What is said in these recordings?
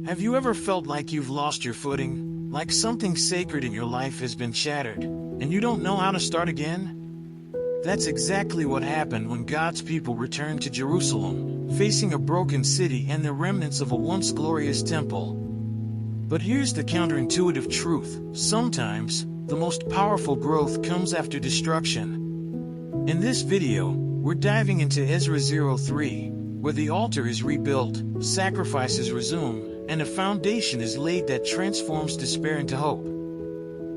Have you ever felt like you've lost your footing, like something sacred in your life has been shattered, and you don't know how to start again? That's exactly what happened when God's people returned to Jerusalem, facing a broken city and the remnants of a once glorious temple. But here's the counterintuitive truth: sometimes, the most powerful growth comes after destruction. In this video, we're diving into Ezra 03, where the altar is rebuilt, sacrifices resume, and a foundation is laid that transforms despair into hope.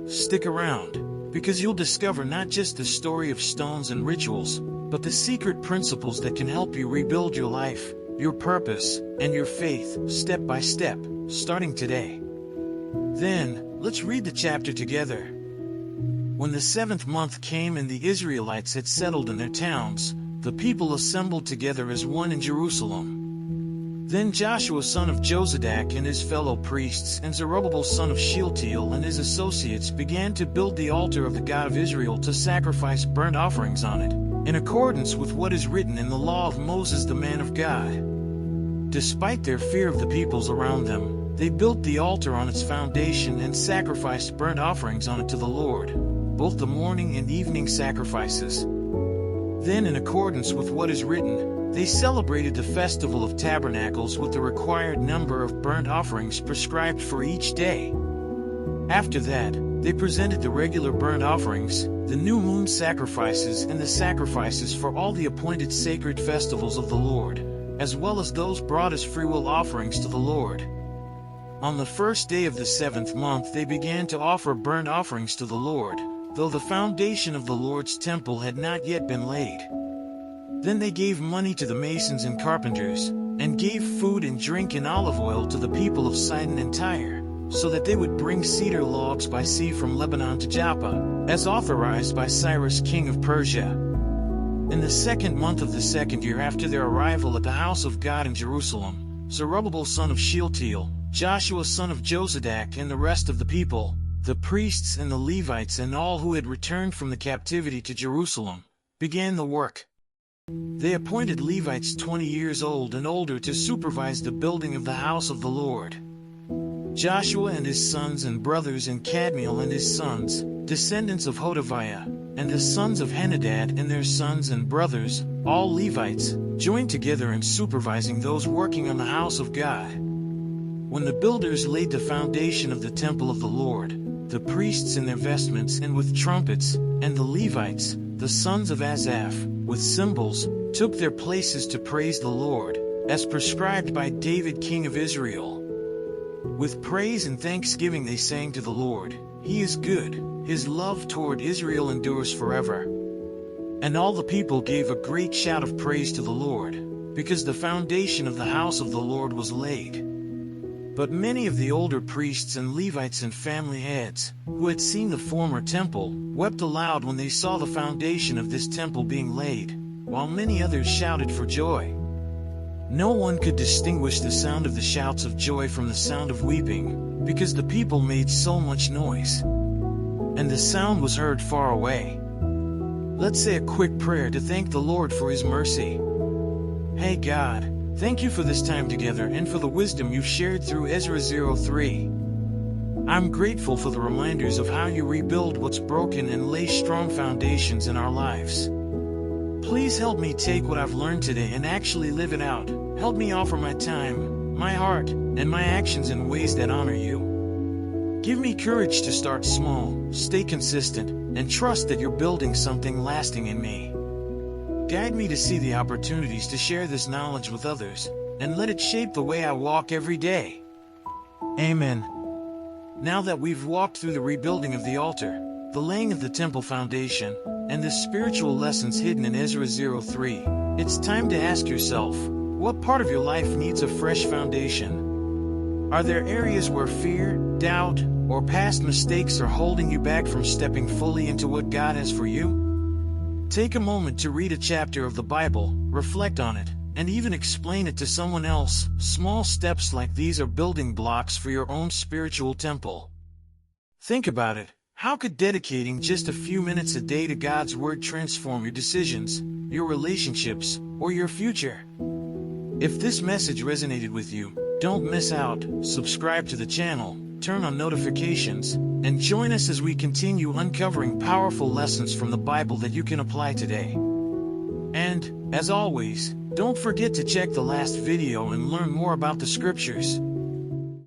Stick around, because you'll discover not just the story of stones and rituals, but the secret principles that can help you rebuild your life, your purpose, and your faith, step by step, starting today. Then, let's read the chapter together. When the 7th month came and the Israelites had settled in their towns, the people assembled together as one in Jerusalem. Then Joshua son of Jozadak and his fellow priests and Zerubbabel son of Shealtiel and his associates began to build the altar of the God of Israel to sacrifice burnt offerings on it, in accordance with what is written in the law of Moses the man of God. Despite their fear of the peoples around them, they built the altar on its foundation and sacrificed burnt offerings on it to the Lord, both the morning and evening sacrifices. Then, in accordance with what is written, they celebrated the Festival of Tabernacles with the required number of burnt offerings prescribed for each day. After that, they presented the regular burnt offerings, the new moon sacrifices and the sacrifices for all the appointed sacred festivals of the Lord, as well as those brought as freewill offerings to the Lord. On the first day of the 7th month they began to offer burnt offerings to the Lord, though the foundation of the Lord's temple had not yet been laid. Then they gave money to the masons and carpenters, and gave food and drink and olive oil to the people of Sidon and Tyre, so that they would bring cedar logs by sea from Lebanon to Joppa, as authorized by Cyrus king of Persia. In the 2nd month of the 2nd year after their arrival at the house of God in Jerusalem, Zerubbabel son of Shealtiel, Joshua son of Jozadak and the rest of the people, the priests and the Levites and all who had returned from the captivity to Jerusalem, began the work. They appointed Levites 20 years old and older to supervise the building of the house of the Lord. Joshua and his sons and brothers and Kadmiel and his sons, descendants of Hodaviah, and the sons of Henadad and their sons and brothers, all Levites, joined together in supervising those working on the house of God. When the builders laid the foundation of the temple of the Lord, the priests in their vestments and with trumpets, and the Levites, the sons of Asaph, with cymbals, took their places to praise the Lord, as prescribed by David king of Israel. With praise and thanksgiving they sang to the Lord, "He is good, His love toward Israel endures forever." And all the people gave a great shout of praise to the Lord, because the foundation of the house of the Lord was laid. But many of the older priests and Levites and family heads, who had seen the former temple, wept aloud when they saw the foundation of this temple being laid, while many others shouted for joy. No one could distinguish the sound of the shouts of joy from the sound of weeping, because the people made so much noise. And the sound was heard far away. Let's say a quick prayer to thank the Lord for His mercy. Hey God, thank you for this time together and for the wisdom you've shared through Ezra 03. I'm grateful for the reminders of how you rebuild what's broken and lay strong foundations in our lives. Please help me take what I've learned today and actually live it out. Help me offer my time, my heart, and my actions in ways that honor you. Give me courage to start small, stay consistent, and trust that you're building something lasting in me. Guide me to see the opportunities to share this knowledge with others, and let it shape the way I walk every day. Amen. Now that we've walked through the rebuilding of the altar, the laying of the temple foundation, and the spiritual lessons hidden in Ezra 03, it's time to ask yourself, what part of your life needs a fresh foundation? Are there areas where fear, doubt, or past mistakes are holding you back from stepping fully into what God has for you? Take a moment to read a chapter of the Bible, reflect on it, and even explain it to someone else. Small steps like these are building blocks for your own spiritual temple. Think about it. How could dedicating just a few minutes a day to God's Word transform your decisions, your relationships, or your future? If this message resonated with you, Don't miss out. Subscribe to the channel, turn on notifications, and join us as we continue uncovering powerful lessons from the Bible that you can apply today. And, as always, don't forget to check the last video and learn more about the scriptures.